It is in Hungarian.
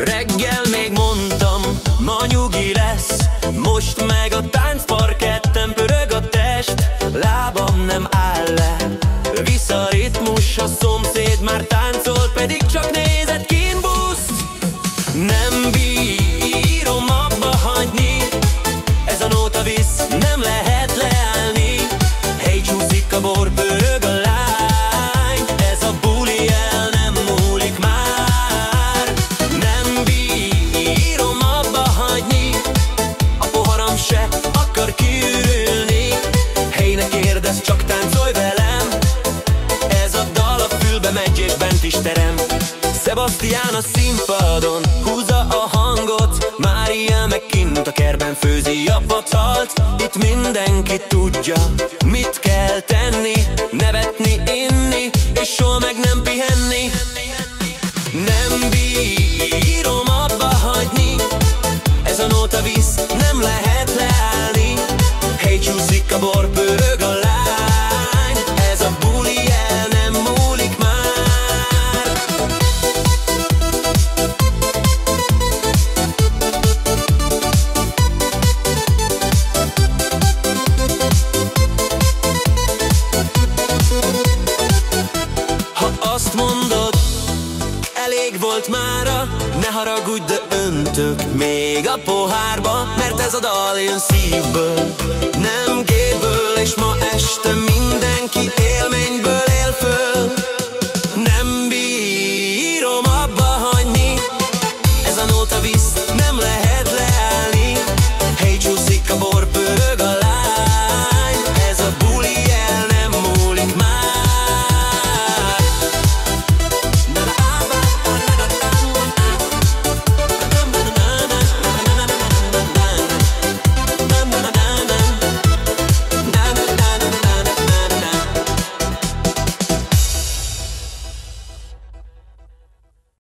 Reggel még mondtam, ma nyugi lesz, most meg a táncparketten pörög a test. Lábam nem áll le, visz a ritmus, a szomszéd már táncol, pedig csak nézett kint buszt. Nem bírom abba hagyni, ez a nóta visz, nem lehet leállni. Hey, csúszik a bor, pörög a lány, ez a buli el nem múlik már. Nem bírom abba hagyni, a poharam se akar kiürülni. Hey, ne kérdezz, csak táncolj velem, ez a dal a fülbe megy és bent is terem. Sebastian a színpadon húzza a hangot, Mária meg kint a kertben főzi a patalt. Itt mindenki tudja, mit kell tenni, nevetni, inni, és soha meg nem pihenni. Nem bírom abba hagyni, ez a nóta visz, nem lehet leállni. Hey, csúszik a bor, pörög a lány, ez a buli el nem múlik már. Azt mondod, elég volt mára, ne haragudj, de öntök még a pohárba, mert ez a dal jön szívből.